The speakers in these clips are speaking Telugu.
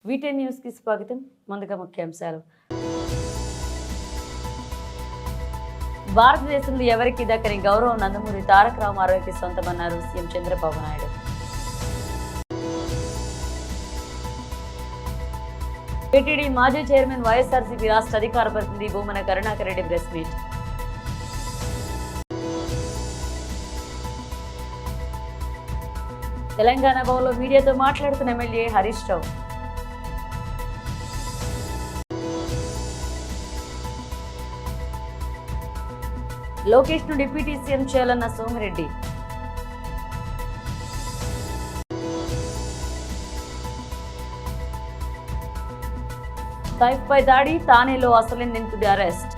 వీటెన్ న్యూస్ కి స్వాగతం. ముందుగా ముఖ్యాంశాలు. భారతదేశంలో ఎవరికి దక్కని గౌరవం నందమూరి తారక రామారావుకి సొంతమన్నారు సీఎం చంద్రబాబు నాయుడు. టీటీడీ మాజీ చైర్మన్ వైఎస్ఆర్సీపీ రాష్ట్ర అధికార ప్రతినిధి భూమన కరుణాకర్ రెడ్డి ప్రెస్ మీట్. తెలంగాణ భవన్లో మీడియాతో మాట్లాడుతున్న ఎమ్మెల్యే హరీష్ రావు. లోకేష్ ను డిప్యూటీ సీఎం చేయాలన్న సోమిరెడ్డి. సైఫ్పై దాడి, తానేలో అసలైన నిందితుడి అరెస్ట్.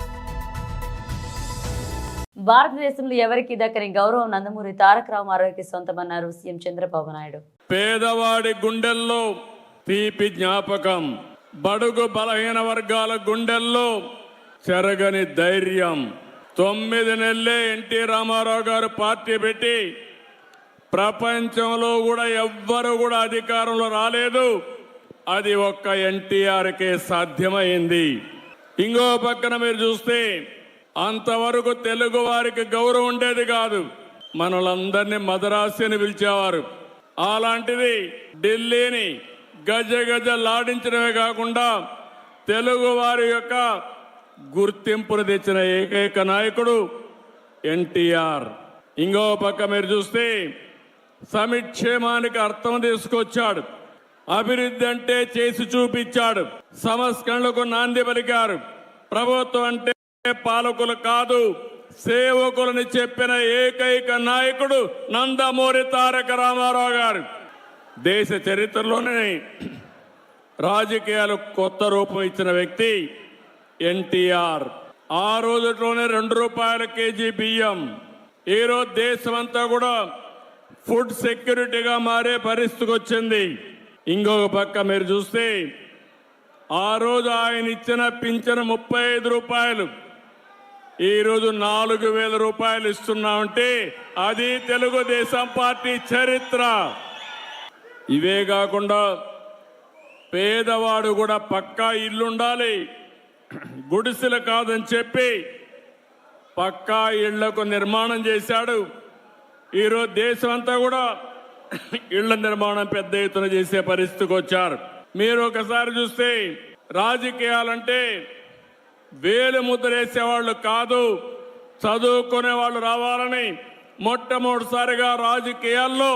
భారతదేశంలో ఎవరికి దక్కని గౌరవం నందమూరి తారక రామారావుకి సొంతమన్నారు సీఎం చంద్రబాబు నాయుడు. పేదవాడి గుండెల్లో తీపి జ్ఞాపకం, బడుగు బలహీన వర్గాల గుండెల్లో చెరగని ధైర్యం. 9 నెలలే ఎన్టీ రామారావు గారు పార్టీ పెట్టి ప్రపంచంలో కూడా ఎవ్వరు కూడా అధికారంలో రాలేదు. అది ఒక్క ఎన్టీఆర్కే సాధ్యమైంది. ఇంకో పక్కన మీరు చూస్తే అంతవరకు తెలుగు వారికి గౌరవం ఉండేది కాదు. మనలందరినీ మదరాసి అని పిలిచేవారు. అలాంటిది ఢిల్లీని గజ గజలాడించడమే కాకుండా తెలుగు వారి యొక్క గుర్తింపును తెచ్చిన ఏకైక నాయకుడు ఎన్టీఆర్. ఇంకో పక్క మీరు చూస్తే సమిక్షేమానికి అర్థం తీసుకొచ్చాడు. అభివృద్ధి అంటే చేసి చూపించాడు. సంస్కరణలకు నాంది పలికారు. ప్రభుత్వం అంటే పాలకులు కాదు, సేవకులని చెప్పిన ఏకైక నాయకుడు నందమూరి తారక రామారావు గారు. దేశ చరిత్రలోనే రాజకీయాలు కొత్త రూపం ఇచ్చిన వ్యక్తి ఎన్టీఆర్. ఆ రోజులోనే 2 రూపాయల కేజీ బియ్యం. ఈరోజు దేశమంతా కూడా ఫుడ్ సెక్యూరిటీగా మారే పరిస్థితికి వచ్చింది. ఇంకొక పక్క మీరు చూస్తే ఆ రోజు ఆయన ఇచ్చిన పింఛను 35 రూపాయలు, ఈరోజు 4,000 రూపాయలు ఇస్తున్నామంటే అది తెలుగుదేశం పార్టీ చరిత్ర. ఇవే కాకుండా పేదవాడు కూడా పక్కా ఇల్లుండాలి, గుడిసెలు కాదని చెప్పి పక్కా ఇళ్లకు నిర్మాణం చేశాడు. ఈరోజు దేశం అంతా కూడా ఇళ్ల నిర్మాణం పెద్ద ఎత్తున చేసే పరిస్థితికి వచ్చారు. మీరు ఒకసారి చూస్తే రాజకీయాలంటే వేలు ముద్రేసేవాళ్ళు కాదు, చదువుకునే వాళ్ళు రావాలని మొట్టమొదటిసారిగా రాజకీయాల్లో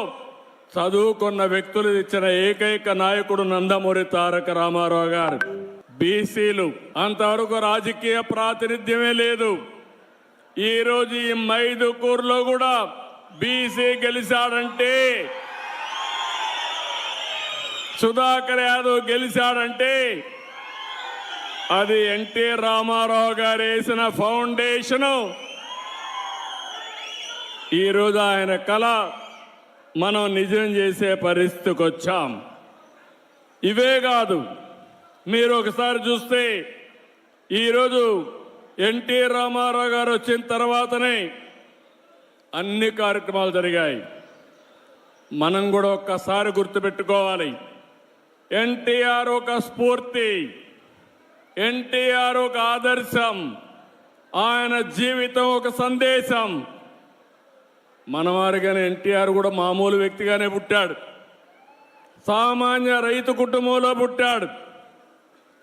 చదువుకున్న వ్యక్తులు ఇచ్చిన ఏకైక నాయకుడు నందమూరి తారక రామారావు గారు. బీసీలు అంతవరకు రాజకీయ ప్రాతినిధ్యమే లేదు. ఈరోజు ఈ మైదుకూరులో కూడా బీసీ గెలిచాడంటే, సుధాకర్ యాదవ్ గెలిచాడంటే అది ఎన్టీ రామారావు గారు వేసిన ఫౌండేషను. ఈరోజు ఆయన కళ మనం నిజం చేసే పరిస్థితికి వచ్చాం. ఇవే కాదు, మీరు ఒకసారి చూస్తే ఈరోజు ఎన్టీ రామారావు గారు వచ్చిన తర్వాతనే అన్ని కార్యక్రమాలు జరిగాయి. మనం కూడా ఒక్కసారి గుర్తుపెట్టుకోవాలి, ఎన్టీఆర్ ఒక స్ఫూర్తి, ఎన్టీఆర్ ఒక ఆదర్శం, ఆయన జీవితం ఒక సందేశం. మనవారిగానే ఎన్టీఆర్ కూడా మామూలు వ్యక్తిగానే పుట్టాడు. సామాన్య రైతు కుటుంబంలో పుట్టాడు.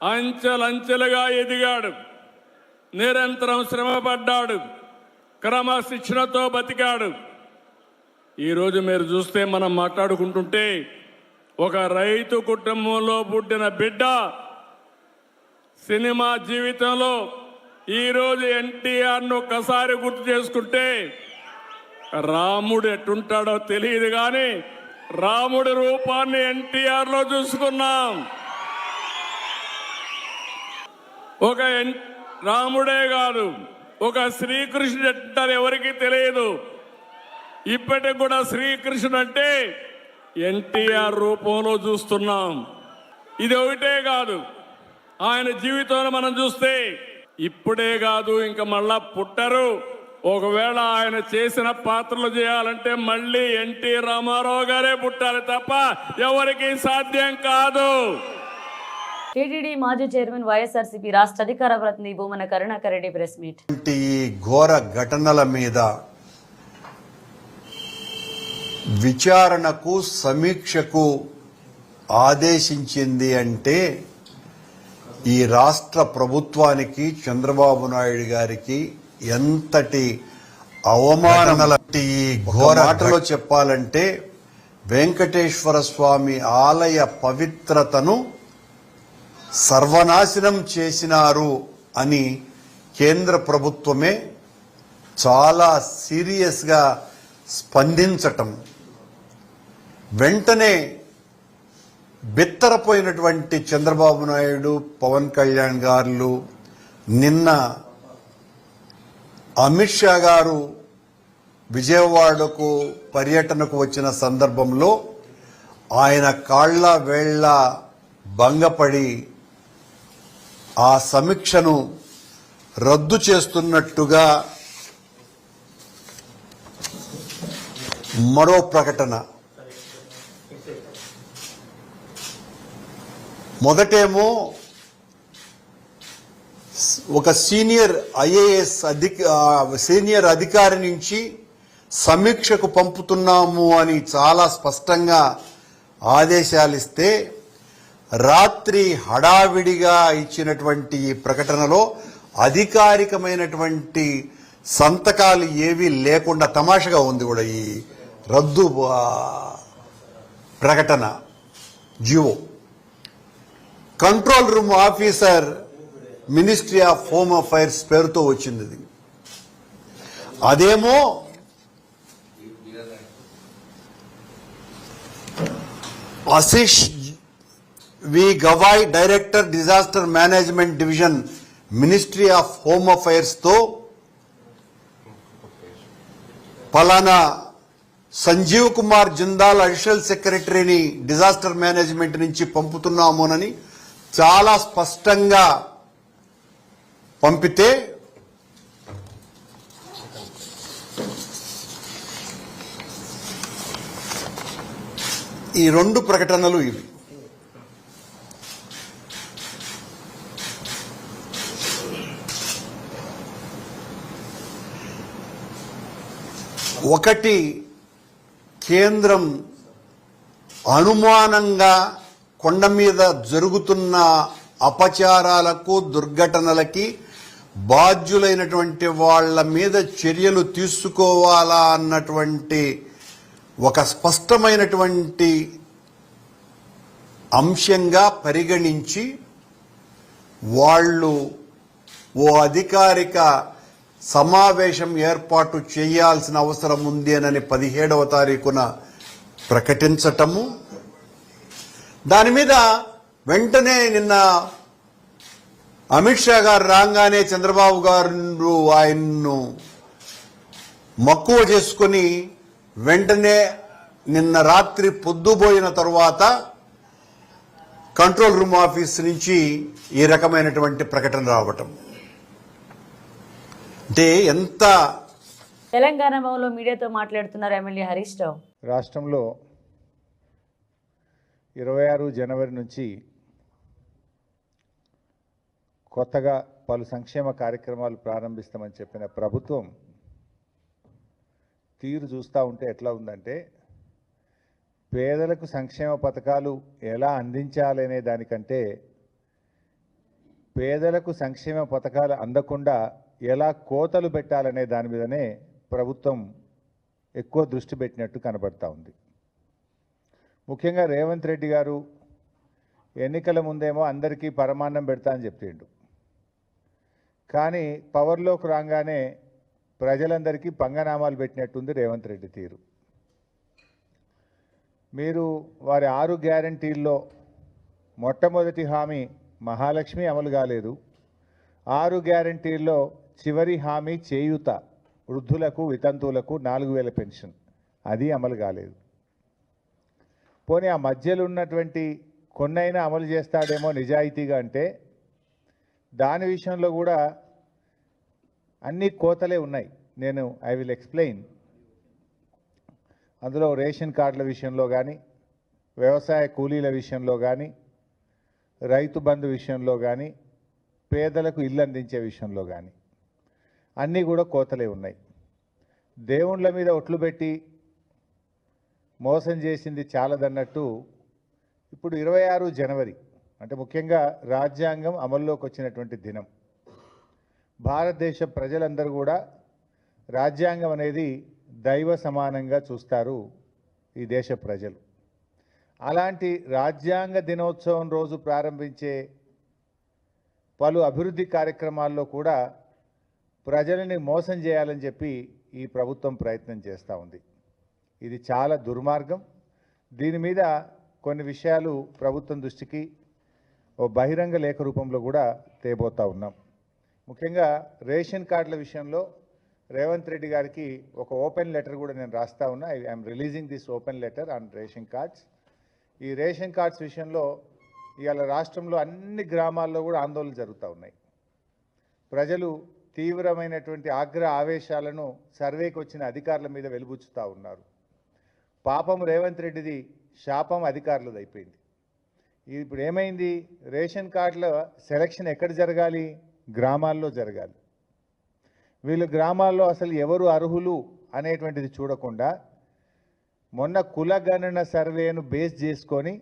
అంచెలంచెలుగా ఎదిగాడు. నిరంతరం శ్రమపడ్డాడు. క్రమశిక్షణతో బతికాడు. ఈరోజు మీరు చూస్తే మనం మాట్లాడుకుంటుంటే ఒక రైతు కుటుంబంలో పుట్టిన బిడ్డ సినిమా జీవితంలో ఈరోజు ఎన్టీఆర్ను ఒక్కసారి గుర్తు చేసుకుంటే రాముడు ఎట్టుంటాడో తెలియదు, కానీ రాముడి రూపాన్ని ఎన్టీఆర్లో చూసుకున్నాం. ఒక రాముడే కాదు, ఒక శ్రీకృష్ణుడు ఎట్టారు ఎవరికి తెలియదు. ఇప్పటికి కూడా శ్రీకృష్ణుడు అంటే ఎన్టీఆర్ రూపంలో చూస్తున్నాం. ఇది ఒకటే కాదు, ఆయన జీవితంలో మనం చూస్తే ఇప్పుడే కాదు ఇంకా మళ్ళా పుట్టరు. ఒకవేళ ఆయన చేసిన పాత్రలు చేయాలంటే మళ్ళీ ఎన్టీ రామారావు గారే పుట్టాలి తప్ప ఎవరికి సాధ్యం కాదు. టీటీడీ మాజీ చైర్మన్ వైఎస్ఆర్సీపీ రాష్ట్ర అధికార ప్రతినిధి భూమన కరుణాకర్ రెడ్డి ప్రెస్ మీట్. ఈ ఘోర ఘటనల మీద విచారణకు సమీక్షకు ఆదేశించింది అంటే ఈ రాష్ట్ర ప్రభుత్వానికి చంద్రబాబు నాయుడు గారికి ఎంతటి అవమానాల ఈ ఘోర మాటలో చెప్పాలంటే వెంకటేశ్వర స్వామి ఆలయ పవిత్రతను సర్వనాశనం చేసినారు అని కేంద్ర ప్రభుత్వమే చాలా సీరియస్గా స్పందించటం, వెంటనే బిత్తరపోయినటువంటి చంద్రబాబు నాయుడు, పవన్ కళ్యాణ్ గారు నిన్న అమిత్ షా గారు విజయవాడకు పర్యటనకు వచ్చిన సందర్భంలో ఆయన కాళ్ల వేళ్ల భంగపడి ఆ సమీక్షను రద్దు చేస్తున్నట్టుగా మరో ప్రకటన. మొదటేమో ఒక సీనియర్ ఐఏఎస్ సీనియర్ అధికారి నుంచి సమీక్షకు పంపుతున్నాము అని చాలా స్పష్టంగా ఆదేశాలు ఇస్తే, రాత్రి హడావిడిగా ఇచ్చినటువంటి ఈ ప్రకటనలో అధికారికమైనటువంటి సంతకాలు ఏవీ లేకుండా తమాషగా ఉంది కూడా ఈ రద్దు ప్రకటన జియో. Control room officer ministry of home affairs పేరుతో వచ్చింది ఇది. అదేమో Ashish V Gavai director disaster management division ministry of home affairs తో పలానా సంజీవ్ కుమార్ జిందాల్ అడిషనల్ సెక్రటరీని డిజాస్టర్ మేనేజ్మెంట్ నుంచి పంపుతున్నామోనని చాలా స్పష్టంగా పంపితే ఈ రెండు ప్రకటనలు ఇవి. ఒకటి, కేంద్రం అనుమానంగా కొండ మీద జరుగుతున్న అపచారాలకు, దుర్ఘటనలకి బాధ్యులైనటువంటి వాళ్ళ మీద చర్యలు తీసుకోవాలా అన్నటువంటి ఒక స్పష్టమైనటువంటి అంశంగా పరిగణించి వాళ్ళు ఓ అధికారిక సమావేశం ఏర్పాటు చేయాల్సిన అవసరం ఉంది అని 17వ తారీఖున ప్రకటించటము. దాని మీద వెంటనే నిన్న అమిత్ షా గారు రాగానే చంద్రబాబు గారు ఆయన్ను మక్కువ చేసుకుని వెంటనే నిన్న రాత్రి పొద్దుపోయిన తరువాత కంట్రోల్ రూమ్ ఆఫీస్ నుంచి ఈ రకమైనటువంటి ప్రకటన రావటం అంటే ఎంత. తెలంగాణ భవన్లో మీడియాతో మాట్లాడుతున్నారు ఎమ్మెల్యే హరీష్ రావు. రాష్ట్రంలో 26 జనవరి నుంచి కొత్తగా పలు సంక్షేమ కార్యక్రమాలు ప్రారంభిస్తామని చెప్పిన ప్రభుత్వం తీరు చూస్తూ ఉంటే ఎట్లా ఉందంటే, పేదలకు సంక్షేమ పథకాలు ఎలా అందించాలనే దానికంటే పేదలకు సంక్షేమ పథకాలు అందకుండా ఎలా కోతలు పెట్టాలనే దాని మీదనే ప్రభుత్వం ఎక్కువ దృష్టి పెట్టినట్టు కనబడతా ఉంది. ముఖ్యంగా రేవంత్ రెడ్డి గారు ఎన్నికల ముందేమో అందరికీ పరమాన్నం పెడతా అని చెప్పిండు, కానీ పవర్లోకి రాగానే ప్రజలందరికీ పంగనామాలు పెట్టినట్టుంది రేవంత్ రెడ్డి తీరు. మీరు వారి 6 గ్యారంటీల్లో మొట్టమొదటి హామీ మహాలక్ష్మి అమలు కాలేదు. 6 గ్యారంటీల్లో చివరి హామీ చేయూత, వృద్ధులకు వితంతువులకు 4000 పెన్షన్, అది అమలు కాలేదు. పోనీ ఆ మధ్యలో ఉన్నటువంటి కొన్నైనా అమలు చేస్తాడేమో నిజాయితీగా అంటే, దాని విషయంలో కూడా అన్ని కోతలే ఉన్నాయి. I will explain. అందులో రేషన్ కార్డుల విషయంలో కానీ, వ్యవసాయ కూలీల విషయంలో కానీ, రైతు బంధు విషయంలో కానీ పేదలకు ఇల్లు అందించే విషయంలో కానీ అన్నీ కూడా కోతలే ఉన్నాయి. దేవుళ్ళ మీద ఒట్లు పెట్టి మోసం చేసింది చాలదన్నట్టు ఇప్పుడు 26 జనవరి అంటే ముఖ్యంగా రాజ్యాంగం అమల్లోకి వచ్చినటువంటి దినం. భారతదేశ ప్రజలందరూ కూడా రాజ్యాంగం అనేది దైవ సమానంగా చూస్తారు ఈ దేశ ప్రజలు. అలాంటి రాజ్యాంగ దినోత్సవం రోజు ప్రారంభించే పలు అభివృద్ధి కార్యక్రమాల్లో కూడా ప్రజలని మోసం చేయాలని చెప్పి ఈ ప్రభుత్వం ప్రయత్నం చేస్తూ ఉంది. ఇది చాలా దుర్మార్గం. దీని మీద కొన్ని విషయాలు ప్రభుత్వం దృష్టికి ఓ బహిరంగ లేఖ రూపంలో కూడా తేబోతూ ఉన్నాం. ముఖ్యంగా రేషన్ కార్డుల విషయంలో రేవంత్ రెడ్డి గారికి ఒక ఓపెన్ లెటర్ కూడా నేను రాస్తా ఉన్నా. I'm releasing this open letter on ration cards. ఈ రేషన్ కార్డ్స్ విషయంలో ఇవాళ రాష్ట్రంలో అన్ని గ్రామాల్లో కూడా ఆందోళనలు జరుగుతూ ఉన్నాయి. ప్రజలు తీవ్రమైనటువంటి ఆవేశాలను సర్వేకి వచ్చిన అధికారుల మీద వెలుబుచ్చుతూ ఉన్నారు. పాపం రేవంత్ రెడ్డిది, శాపం అధికారులది అయిపోయింది. ఇప్పుడు ఏమైంది? రేషన్ కార్డుల సెలక్షన్ ఎక్కడ జరగాలి? గ్రామాల్లో జరగాలి. వీళ్ళు గ్రామాల్లో అసలు ఎవరు అర్హులు అనేటువంటిది చూడకుండా మొన్న కులగణన సర్వేను బేస్ చేసుకొని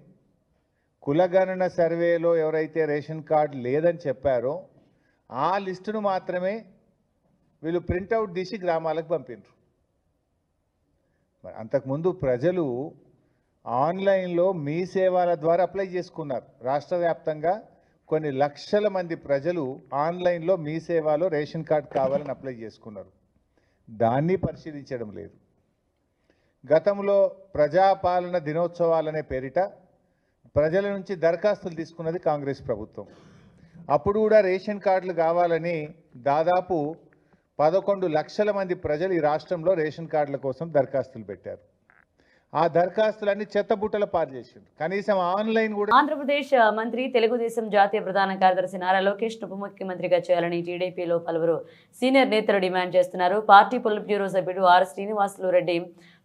కులగణన సర్వేలో ఎవరైతే రేషన్ కార్డు లేదని చెప్పారో ఆ లిస్టును మాత్రమే వీళ్ళు ప్రింటౌట్ తీసి గ్రామాలకు పంపినారు. మరి అంతకుముందు ప్రజలు ఆన్లైన్లో మీ సేవల ద్వారా అప్లై చేసుకున్నారు. రాష్ట్ర వ్యాప్తంగా కొన్ని లక్షల మంది ప్రజలు ఆన్లైన్లో మీ సేవలో రేషన్ కార్డు కావాలని అప్లై చేసుకున్నారు. దాన్ని పరిశీలించడం లేదు. గతంలో ప్రజాపాలన దినోత్సవాలనే పేరిట ప్రజల నుంచి దరఖాస్తులు తీసుకున్నది కాంగ్రెస్ ప్రభుత్వం. అప్పుడు కూడా రేషన్ కార్డులు కావాలని దాదాపు 11 లక్షల మంది ప్రజలు ఈ రాష్ట్రంలో రేషన్ కార్డుల కోసం దరఖాస్తులు పెట్టారు. ఆ దరఖాస్తులన్నీ చెత్తబుట్టల పాలు చేసింది. కనీసం ఆన్లైన్ కూడా. ఆంధ్రప్రదేశ్ మంత్రి తెలుగుదేశం జాతీయ ప్రధాన కార్యదర్శి నారా లోకేష్ ఉప ముఖ్యమంత్రిగా చేయాలని టీడీపీలో పలువురు సీనియర్ నేతలు డిమాండ్ చేస్తున్నారు. పార్టీ పొలిట్ బ్యూరో సభ్యుడు ఆర్ శ్రీనివాసులు రెడ్డి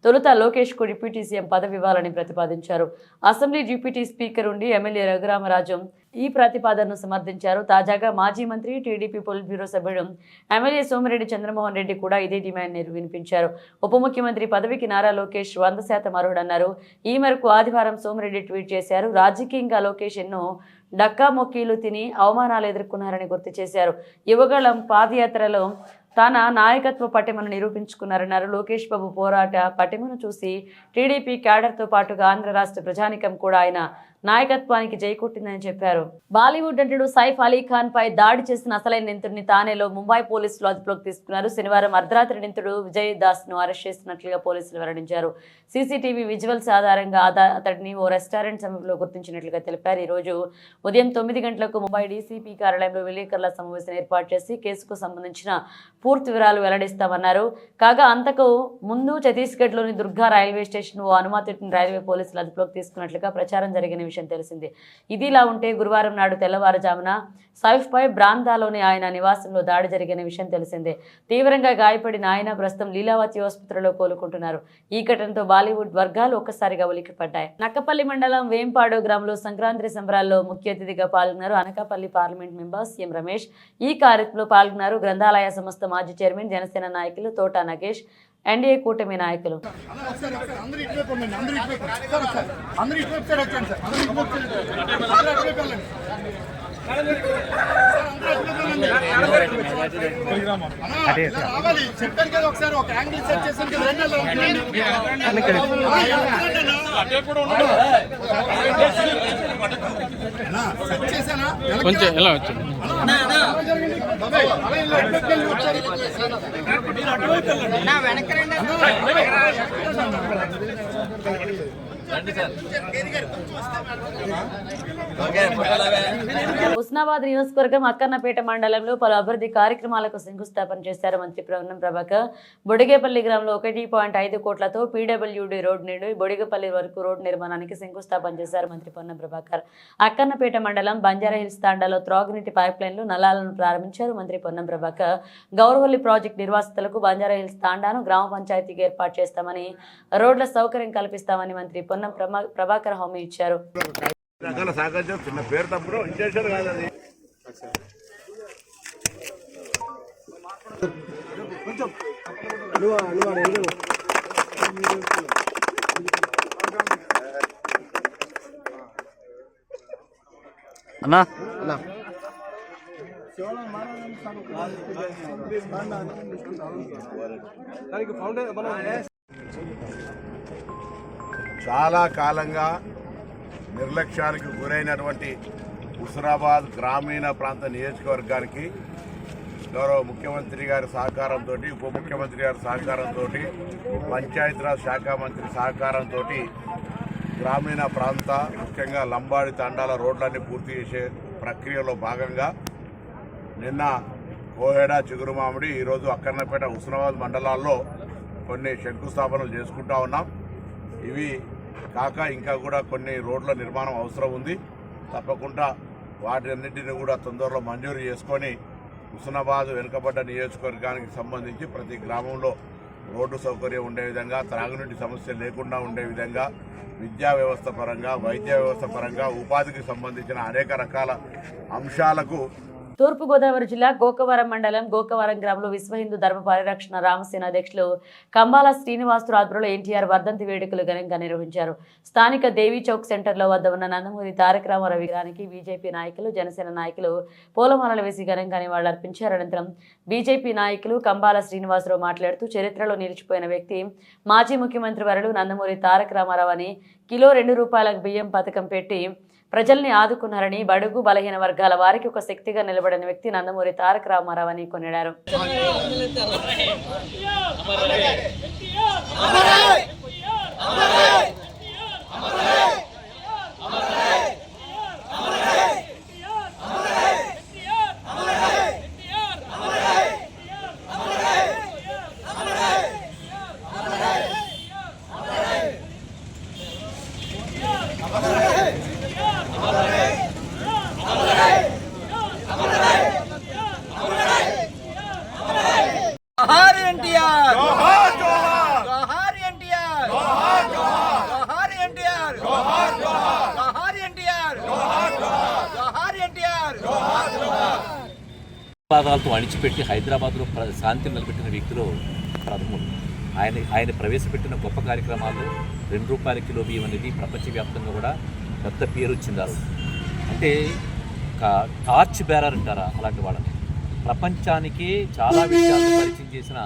తొలుత లోకేష్ కు డిప్యూటీ సీఎం పదవి ఇవ్వాలని ప్రతిపాదించారు. అసెంబ్లీ డిప్యూటీ స్పీకర్ ఉండి ఎమ్మెల్యే రఘురామరాజు ఈ ప్రతిపాదనను సమర్థించారు. తాజాగా మాజీ మంత్రి టీడీపీ పొలిట్ బ్యూరో సభ్యుడు ఎమ్మెల్యే సోమిరెడ్డి చంద్రమోహన్ రెడ్డి కూడా ఇదే డిమాండ్ వినిపించారు. ఉప ముఖ్యమంత్రి పదవికి నారా లోకేష్ 100% అర్హుడన్నారు. ఈ మేరకు ఆదివారం సోమిరెడ్డి ట్వీట్ చేశారు. రాజకీయంగా లోకేష్ ఎన్నో డక్కా మొక్కీలు తిని అవమానాలు ఎదుర్కొన్నారని గుర్తు చేశారు. యువగళం పాదయాత్రలో తన నాయకత్వ పటిమను నిరూపించుకున్నారన్నారు. లోకేష్ బాబు పోరాట పటిమను చూసి టీడీపీ క్యాడర్తో పాటుగా ఆంధ్ర రాష్ట్ర ప్రజానికం కూడా ఆయన నాయకత్వానికి జైకొట్టిందని చెప్పారు. బాలీవుడ్ నటుడు సైఫ్ అలీ ఖాన్ పై దాడి చేసిన అసలైన నిందితుడిని తానేలో ముంబై పోలీసులు అదుపులోకి తీసుకున్నారు. శనివారం అర్ధరాత్రి నిందితుడు విజయ్ దాస్ ను అరెస్ట్ చేసినట్లుగా పోలీసులు వెల్లడించారు. సీసీటీవీ విజువల్స్ ఆధారంగా అతడిని ఓ రెస్టారెంట్ సమీపంలో గుర్తించినట్లుగా తెలిపారు. ఈ రోజు ఉదయం 9 గంటలకు ముంబై డీసీపీ కార్యాలయంలో విలేకరుల సమావేశం ఏర్పాటు చేసి కేసుకు సంబంధించిన పూర్తి వివరాలు వెల్లడిస్తామన్నారు. కాగా అంతకు ముందు ఛత్తీస్గఢ్లోని దుర్గా రైల్వే స్టేషన్ ఓ అనుమతిని రైల్వే పోలీసులు అదుపులోకి తీసుకున్నట్లుగా ప్రచారం జరిగిన విషయం తెలిసింది. ఇదిలా ఉంటే గురువారం నాడు తెల్లవారుజామున సైఫ్ పై బ్రాందాలోని ఆయన నివాసంలో దాడి జరిగిన విషయం తెలిసిందే. తీవ్రంగా గాయపడిన ఆయన ప్రస్తుతం లీలావతి ఆసుపత్రిలో కోలుకుంటున్నారు. ఈ ఘటనతో బాలీవుడ్ వర్గాలు ఒక్కసారిగా ఉలిక్కిపడ్డాయి. నక్కపల్లి మండలం వేంపాడు గ్రామంలో సంక్రాంతి సంబరాల్లో ముఖ్య అతిథిగా పాల్గొన్నారు. Anakapalli parliament member CM Ramesh ఈ కార్యక్రమంలో పాల్గొన్నారు. గ్రంథాలయ సంస్థ మాజీ చైర్మన్ జనసేన నాయకులు తోట నగేష్, ఎన్డీఏ కూటమి నాయకులు. కొంచెం ఎలా వచ్చింది హుస్నాబాద్ నియోజకవర్గం అక్కన్నపేట మండలంలో పలు అభివృద్ధి కార్యక్రమాలకు శంకుస్థాపన చేశారు మంత్రి పొన్నం ప్రభాకర్. బొడిగేపల్లి గ్రామంలో 1.5 కోట్లతో పీడబ్ల్యూడీ రోడ్ నుండి బొడిగేపల్లి వరకు రోడ్డు నిర్మాణానికి శంకుస్థాపన చేశారు మంత్రి పొన్నం ప్రభాకర్. అక్కన్నపేట మండలం బంజారాహిల్స్ తాండాలో త్రాగునీటి పైప్ లైన్లు నల్లాలను ప్రారంభించారు మంత్రి పొన్నం ప్రభాకర్. గౌరవల్లి ప్రాజెక్టు నిర్వాసితులకు బంజారాహిల్స్ తాండాను గ్రామ పంచాయతీకి ఏర్పాటు చేస్తామని, రోడ్ల సౌకర్యం కల్పిస్తామని మంత్రి పొన్నం ప్రభాకర్ హామీ ఇచ్చారు. రకాల సహకరించారు చిన్న పేరు తప్పుడు ఇంటెన్షన్ కాదు అది. అన్నా చాలా కాలంగా నిర్లక్ష్యానికి గురైనటువంటి హుస్నాబాద్ గ్రామీణ ప్రాంత నియోజకవర్గానికి గౌరవ ముఖ్యమంత్రి గారి సహకారంతో, ఉప ముఖ్యమంత్రి గారి సహకారంతో, పంచాయతీరాజ్ శాఖ మంత్రి సహకారంతో గ్రామీణ ప్రాంత ముఖ్యంగా లంబాడి తండాల రోడ్లన్నీ పూర్తి చేసే ప్రక్రియలో భాగంగా నిన్న కోహెడ, చిగురుమామిడి, ఈరోజు అక్కన్నపేట, హుస్నాబాద్ మండలాల్లో కొన్ని శంకుస్థాపనలు చేసుకుంటా ఉన్నాం. ఇవి కాక ఇంకా కూడా కొన్ని రోడ్ల నిర్మాణం అవసరం ఉంది. తప్పకుండా వాటన్నిటిని కూడా తొందరలో మంజూరు చేసుకొని హుస్నాబాద్ వెనుకబడ్డ నియోజకవర్గానికి సంబంధించి ప్రతి గ్రామంలో రోడ్డు సౌకర్యం ఉండే విధంగా, త్రాగునీటి సమస్య లేకుండా ఉండే విధంగా, విద్యా వ్యవస్థ పరంగా, వైద్య వ్యవస్థ పరంగా, ఉపాధికి సంబంధించిన అనేక రకాల అంశాలకు తూర్పుగోదావరి జిల్లా గోకవరం మండలం గోకవరం గ్రామంలో విశ్వ హిందూ ధర్మ పరిరక్షణ రామసేన అధ్యక్షులు కంబాల శ్రీనివాసరావు ఆధ్వర్యంలో ఎన్టీఆర్ వర్ధంతి వేడుకలు ఘనంగా నిర్వహించారు. స్థానిక దేవీ చౌక్ సెంటర్లో వద్ద ఉన్న నందమూరి తారక రామారావు విగ్రహానికి బీజేపీ నాయకులు, జనసేన నాయకులు పూలమాలలు వేసి ఘనంగా నివాళులర్పించారు. అనంతరం బీజేపీ నాయకులు కంబాల శ్రీనివాసరావు మాట్లాడుతూ చరిత్రలో నిలిచిపోయిన వ్యక్తి మాజీ ముఖ్యమంత్రి వరుడు నందమూరి తారక రామారావు అని కిలో ₹2 బియ్యం పథకం పెట్టి ప్రజల్ని ఆదుకున్నారని, బడుగు బలహీన వర్గాల వారికి ఒక శక్తిగా నిలబడిన వ్యక్తి నందమూరి తారక రామారావు అని కొనియాడారు. పాదాలతో అణిచిపెట్టి హైదరాబాద్లో శాంతిని నిలబెట్టిన వ్యక్తిలో ప్రథముడు. ఆయన ప్రవేశపెట్టిన గొప్ప కార్యక్రమాల్లో ₹2 కిలో బియ్యం అనేది ప్రపంచవ్యాప్తంగా కూడా పెద్ద పేరు వచ్చింది. అంటే టార్చ్ బేరర్ అంటారా అలాంటి వాళ్ళని. ప్రపంచానికి చాలా విషయాలను పరిచయం చేసిన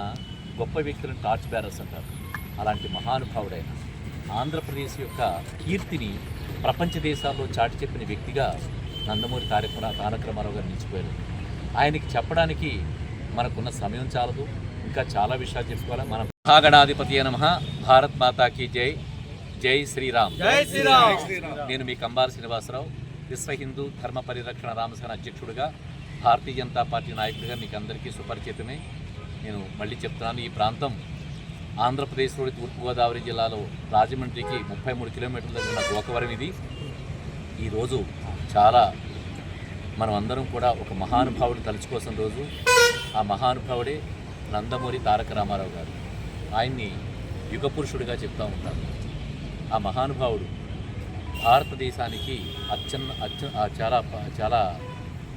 గొప్ప వ్యక్తులను టార్చ్ బేరర్స్ అంటారు. అలాంటి మహానుభావుడైన ఆంధ్రప్రదేశ్ యొక్క కీర్తిని ప్రపంచ దేశాల్లో చాటి చెప్పిన వ్యక్తిగా నందమూరి తారక రామారావు గారు నిలిచిపోయారు. ఆయనకి చెప్పడానికి మనకున్న సమయం చాలదు, ఇంకా చాలా విషయాలు చెప్పుకోవాలి. మనం మహాగణాధిపతి నమః, భారత్ మాతాకి జై, జై శ్రీరామ్. నేను మీ కంబాల శ్రీనివాసరావు, విశ్వ హిందూ ధర్మ పరిరక్షణ రామసేన అధ్యక్షుడిగా, భారతీయ జనతా పార్టీ నాయకుడిగా మీకు అందరికీ సుపరిచితమే. నేను మళ్ళీ చెప్తున్నాను, ఈ ప్రాంతం ఆంధ్రప్రదేశ్లోని తూర్పుగోదావరి జిల్లాలో రాజమండ్రికి 33 కిలోమీటర్ల దగ్గర ఉన్న గోకవరం ఇది. ఈరోజు చాలా మనం అందరం కూడా ఒక మహానుభావుడు తలుచుకోసం రోజు. ఆ మహానుభావుడే నందమూరి తారక రామారావు గారు. ఆయన్ని యుగపురుషుడిగా చెప్తూ ఉంటారు. ఆ మహానుభావుడు భారతదేశానికి చాలా చాలా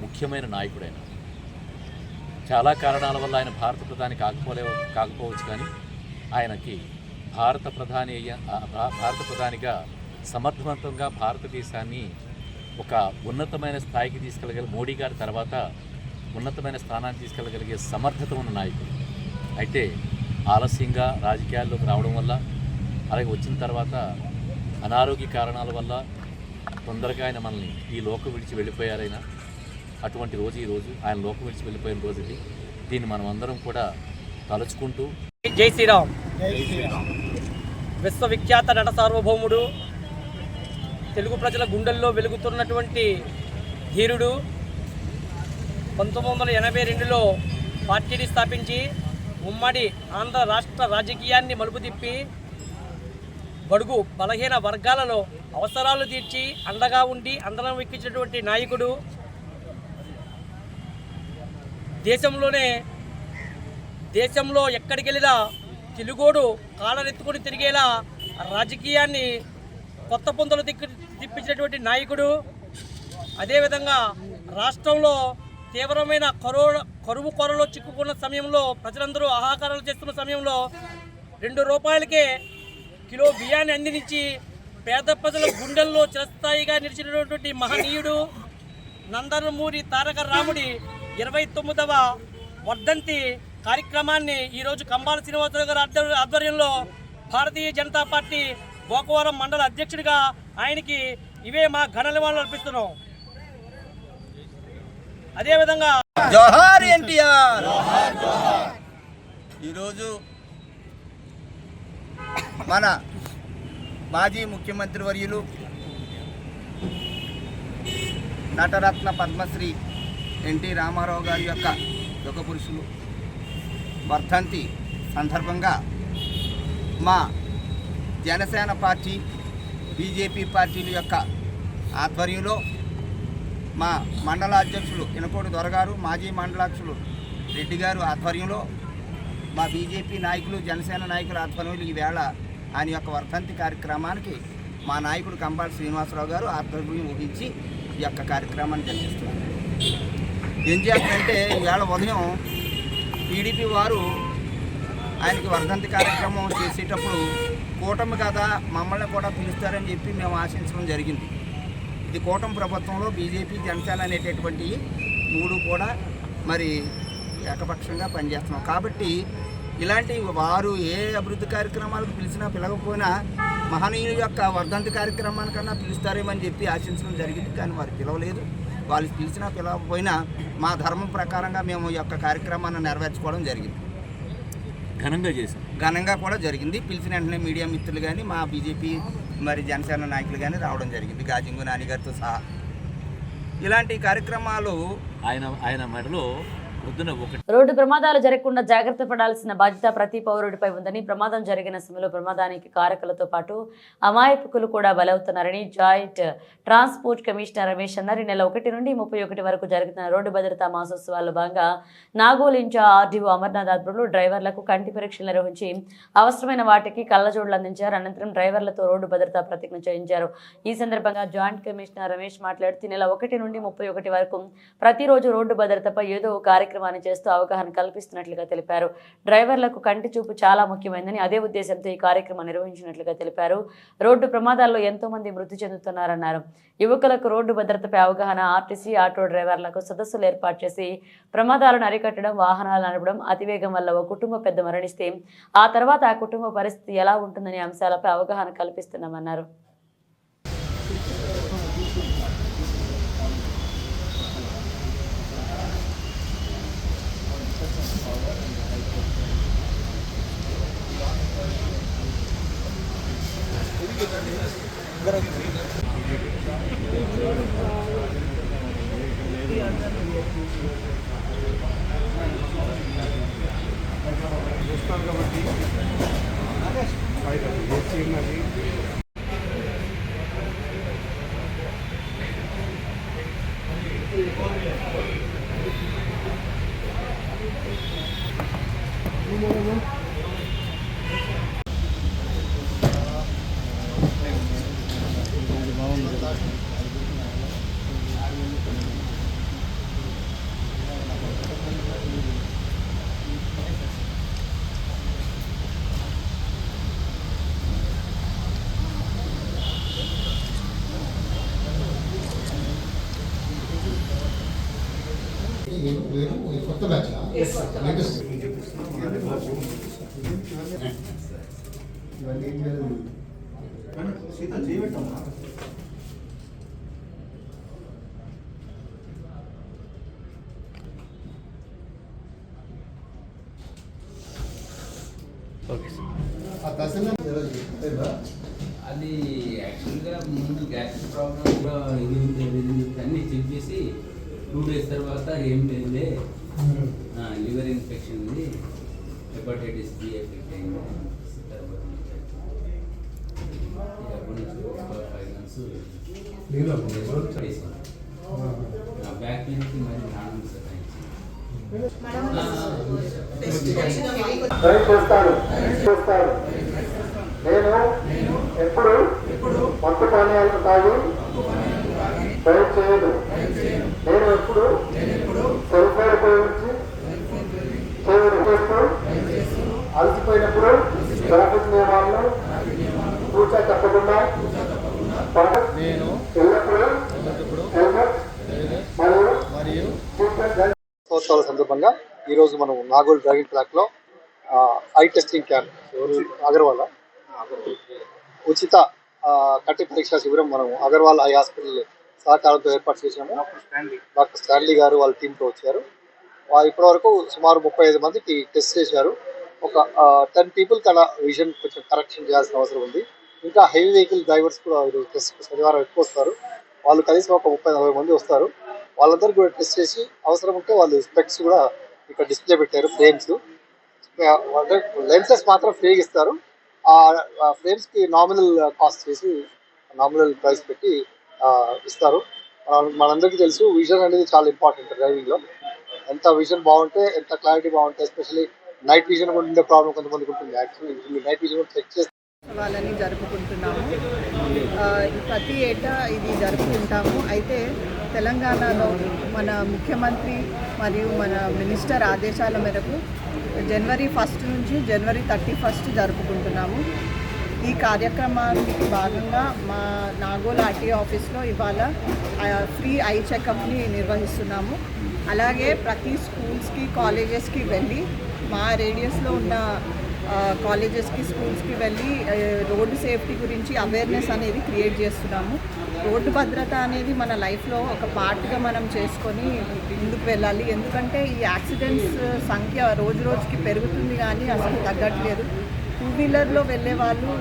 ముఖ్యమైన నాయకుడైన. చాలా కారణాల వల్ల ఆయన భారత ప్రధాని కాకపోవచ్చు, కానీ ఆయనకి భారత ప్రధానిగా సమర్థవంతంగా భారతదేశాన్ని ఒక ఉన్నతమైన స్థాయికి తీసుకెళ్ళగలిగే, మోడీ గారి తర్వాత ఉన్నతమైన స్థానాన్ని తీసుకెళ్ళగలిగే సమర్థత ఉన్న నాయకుడు. అయితే ఆలస్యంగా రాజకీయాల్లోకి రావడం వల్ల, అలాగే వచ్చిన తర్వాత అనారోగ్య కారణాల వల్ల తొందరగా ఆయన మనల్ని ఈ లోకం విడిచి వెళ్ళిపోయారైనా. అటువంటి రోజు ఈరోజు ఆయన లోకం విడిచి వెళ్ళిపోయిన రోజు ఇది. దీన్ని మనం అందరం కూడా తలుచుకుంటూ జై శ్రీరామ్. విశ్వవిఖ్యాత నట సార్వభౌముడు, తెలుగు ప్రజల గుండెల్లో వెలుగుతున్నటువంటి ధీరుడు, 1982లో పార్టీని స్థాపించి ఉమ్మడి ఆంధ్ర రాష్ట్ర రాజకీయాన్ని మలుపు తిప్పి బడుగు బలహీన వర్గాలలో అవసరాలు తీర్చి అండగా ఉండి అందరం ఎక్కించినటువంటి నాయకుడు. దేశంలో ఎక్కడికి వెళ్ళినా తెలుగోడు కాళ్ళనెత్తుకొని తిరిగేలా రాజకీయాన్ని కొత్త పొందలు తిప్పి నిలిచినటువంటి నాయకుడు. అదేవిధంగా రాష్ట్రంలో తీవ్రమైన కరువు కొరలో చిక్కుకున్న సమయంలో, ప్రజలందరూ ఆహాకారాలు చేస్తున్న సమయంలో 2 రూపాయలకే కిలో బియ్యాన్ని అందించి పేద ప్రజల గుండెల్లో చిరస్థాయిగా నిలిచినటువంటి మహనీయుడు నందమూరి తారక రాముడి 29వ వర్ధంతి కార్యక్రమాన్ని ఈరోజు కంబాల శ్రీనివాసరావు గారి ఆధ్వర్యంలో భారతీయ జనతా పార్టీ గోకవరం మండల అధ్యక్షుడిగా ఆయనకి ఇవే మా ఘన నివాళులు అర్పిస్తున్నాం. అదేవిధంగా జోహార్ ఎన్టీఆర్. ఈరోజు మన మాజీ ముఖ్యమంత్రి వర్యులు నటరత్న పద్మశ్రీ ఎన్టీ రామారావు గారి యొక్క యుగ పురుషులు వర్ధంతి సందర్భంగా మా జనసేన పార్టీ, బీజేపీ పార్టీల యొక్క ఆధ్వర్యంలో మా మండలాధ్యక్షులు ఇనకోటి దొరగారు, మాజీ మండలాధ్యక్షులు రెడ్డి గారు ఆధ్వర్యంలో, మా బీజేపీ నాయకులు, జనసేన నాయకుల ఆధ్వర్యంలో ఈవేళ ఆయన యొక్క వర్ధంతి కార్యక్రమానికి మా నాయకుడు కంబాల శ్రీనివాసరావు గారు ఆధ్వర్యం వహించి ఈ యొక్క కార్యక్రమాన్ని జరిపిస్తున్నారు. ఏం చేస్తారంటే ఈవేళ ఉదయం టీడీపీ వారు ఆయనకి వర్ధంతి కార్యక్రమం చేసేటప్పుడు కూటమి కదా మమ్మల్ని కూడా పిలుస్తారని చెప్పి మేము ఆశించడం జరిగింది. ఇది కూటమి ప్రభుత్వంలో బీజేపీ, జనసేన అనేటటువంటి 3 కూడా మరి ఏకపక్షంగా పనిచేస్తున్నాం. కాబట్టి ఇలాంటి వారు ఏ అభివృద్ధి కార్యక్రమాలకు పిలిచినా పిలవకపోయినా మహనీయుల యొక్క వర్ధంతి కార్యక్రమానికన్నా పిలుస్తారేమని చెప్పి ఆశించడం జరిగింది. కానీ వారు పిలవలేదు. వాళ్ళు పిలిచినా పిలవకపోయినా మా ధర్మం ప్రకారంగా మేము ఈ యొక్క కార్యక్రమాన్ని నెరవేర్చుకోవడం జరిగింది. ఘనంగా కూడా జరిగింది. పిలిచిన వెంటనే మీడియా మిత్రులు కానీ, మా బీజేపీ మరి జనసేన నాయకులు కానీ రావడం జరిగింది, గాజింగు నాని గారితో సహా. ఇలాంటి కార్యక్రమాలు ఆయన మెడలో రోడ్డు ప్రమాదాలు జరగకుండా జాగ్రత్త పడాల్సిన బాధ్యత ప్రతి పౌరుడిపై ఉందని, ప్రమాదం జరిగిన సమయంలో ప్రమాదానికి కారకులతో పాటు అమాయకులు కూడా బలవుతున్నారని జాయింట్ ట్రాన్స్పోర్ట్ కమిషనర్ రమేష్ అన్నారు. ఈ నెల 1 నుండి 31 వరకు జరుగుతున్న రోడ్డు భద్రతా మాసోత్సవాల్లో భాగంగా నాగోల్ ఇన్ఛార్జ్ ఆర్డీఓ అమర్నాథ్ ఆధ్వర్యంలో డ్రైవర్లకు కంటి పరీక్షలు నిర్వహించి అవసరమైన వాటికి కళ్ళజోడులు అందించారు. అనంతరం డ్రైవర్లతో రోడ్డు భద్రతా ప్రతిజ్ఞ చేయించారు. ఈ సందర్భంగా జాయింట్ కమిషనర్ రమేష్ మాట్లాడుతూ నెల 1 నుండి 31 వరకు ప్రతిరోజు రోడ్డు భద్రతపై ఏదో కార్యక్రమాన్ని చేస్తూ అవగాహన కల్పిస్తున్నట్లుగా తెలిపారు. డ్రైవర్లకు కంటి చూపు చాలా ముఖ్యమైనదని, అదే ఉద్దేశంతో ఈ కార్యక్రమం నిర్వహించినట్లుగా తెలిపారు. రోడ్డు ప్రమాదాల్లో ఎంతో మంది మృతి చెందుతున్నారన్నారు. యువకులకు రోడ్డు భద్రతపై అవగాహన, ఆర్టీసీ, ఆటో డ్రైవర్లకు సదస్సులు ఏర్పాటు చేసి ప్రమాదాలను అరికట్టడం, వాహనాలు నడపడం, అతివేగం వల్ల ఒక కుటుంబ పెద్ద మరణిస్తే ఆ తర్వాత ఆ కుటుంబ పరిస్థితి ఎలా ఉంటుందనే అంశాలపై అవగాహన కల్పిస్తున్నామన్నారు. కొత్త బ్యాచ్ లేటెస్ట్ సీత చేయబెట్టమ్మా. అది యాక్చువల్గా ముందు గ్యాస్ట్రిక్ ప్రాబ్లమ్ కూడా ఇది అన్నీ చెక్ చేసి 2 days తర్వాత ఏం లేదులే, లివర్ ఇన్ఫెక్షన్ ఉంది, హెపటైటిస్ బి ఎఫెక్ట్ అయింది తర్వాత అప్పటి నుంచి 5 months నా బ్యాక్ పెయిన్కి మరి నార్మల్ నేను ఎప్పుడు మత్తు పానీయాలను తాగి దయచేయను. నేను ఎప్పుడు సెల్ ఫోన్ ఉపయోగించి చేస్తూ అలసిపోయినప్పుడు ట్రాఫిక్ నియమాలను పూర్తిగా తప్పకుండా నేను ఎల్లప్పుడూ హెల్మెట్ మరియు సంవత్సరాల సందర్భంగా ఈరోజు మనం నాగోల్ డ్రైవింగ్ ట్రాక్లో ఐ టెస్టింగ్ క్యాంప్ అగర్వాల్ ఉచిత కంటి పరీక్షా శిబిరం మనం అగర్వాల్ ఐ హాస్పిటల్ సహకారంతో ఏర్పాటు చేశాము. డాక్టర్ స్టాన్లీ గారు వాళ్ళ టీంతో వచ్చారు. ఇప్పటివరకు సుమారు 35 మందికి టెస్ట్ చేశారు. ఒక 10 పీపుల్కి అలా విజన్ కొంచెం కరెక్షన్ చేయాల్సిన అవసరం ఉంది. ఇంకా హెవీ వెహికల్ డ్రైవర్స్ కూడా టెస్ట్ శనివారం ఎక్కువ వస్తారు. వాళ్ళు కనీసం ఒక 30-40 మంది వస్తారు. వాళ్ళందరికీ కూడా టెస్ట్ చేసి అవసరం ఉంటే వాళ్ళు స్పెక్స్ కూడా ఇక్కడ డిస్ప్లే పెట్టారు. ఫ్రేమ్స్ లెన్సెస్ మాత్రం ఫ్రీగా ఇస్తారు. ఆ ఫ్రేమ్స్కి నామినల్ కాస్ట్ చేసి నామినల్ ప్రైస్ పెట్టి ఇస్తారు. మనందరికీ తెలుసు విజన్ అనేది చాలా ఇంపార్టెంట్ డ్రైవింగ్లో. ఎంత విజన్ బాగుంటే, ఎంత క్లారిటీ బాగుంటే, ఎస్పెషల్లీ నైట్ విజన్ కూడా ఉండే ప్రాబ్లం కొంతమందికి ఉంటుంది. యాక్చువల్లీ నైట్ విజన్ కూడా చెక్ చేస్తే వాళ్ళని జరుపుకుంటున్నాము. ప్రతి ఏటా ఇది జరుపుకుంటాము. అయితే తెలంగాణలో మన ముఖ్యమంత్రి మరియు మన మినిస్టర్ ఆదేశాల మేరకు జనవరి 1 నుంచి జనవరి 31 జరుపుకుంటున్నాము. ఈ కార్యక్రమానికి భాగంగా మా నాగోల్ ఆర్టీఓ ఆఫీస్లో ఇవాళ ఫ్రీ ఐ చెకప్ని నిర్వహిస్తున్నాము. అలాగే ప్రతి స్కూల్స్కి, కాలేజెస్కి వెళ్ళి మా రేడియస్లో ఉన్న కాలేజెస్కి, స్కూల్స్కి వెళ్ళి రోడ్డు సేఫ్టీ గురించి అవేర్నెస్ అనేది క్రియేట్ చేస్తున్నాము. రోడ్డు భద్రత అనేది మన లైఫ్లో ఒక పార్ట్గా మనం చేసుకొని ముందుకు వెళ్ళాలి. ఎందుకంటే ఈ యాక్సిడెంట్స్ సంఖ్య రోజు రోజుకి పెరుగుతుంది కానీ అసలు తగ్గట్లేదు. 2 వీలర్లో వెళ్ళే వాళ్ళు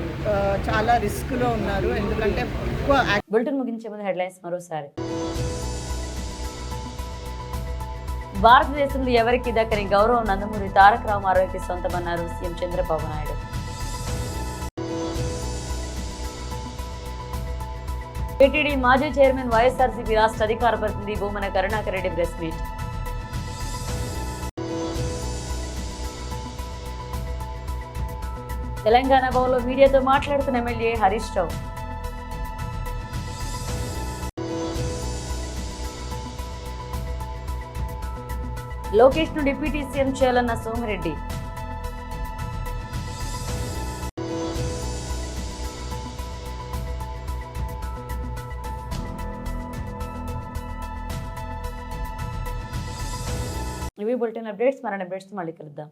చాలా రిస్క్లో ఉన్నారు. ఎందుకంటే ఎక్కువ బులెటిన్ ముగించే ముందు హెడ్లైన్స్ మరోసారి. భారతదేశంలో ఎవరికి దక్కని గౌరవం నందమూరి తారక రామారావుకి సొంతమన్నారు సీఎం చంద్రబాబు నాయుడు. టీటీడీ మాజీ చైర్మన్ వైఎస్ఆర్సీపీ రాష్ట్ర అధికార ప్రతినిధి భూమన కరుణాకర్ రెడ్డి ప్రెస్ మీట్. తెలంగాణ భవన్లో మీడియాతో మాట్లాడుతున్న ఎమ్మెల్యే హరీష్ రావు. లోకేష్ ను డిప్యూటీ సీఎం చేయాలన్న సోమిరెడ్డి. ఇవి బులెటిన్ అప్డేట్స్. మరిన్ని అప్డేట్స్ మళ్ళీ కలుద్దాం.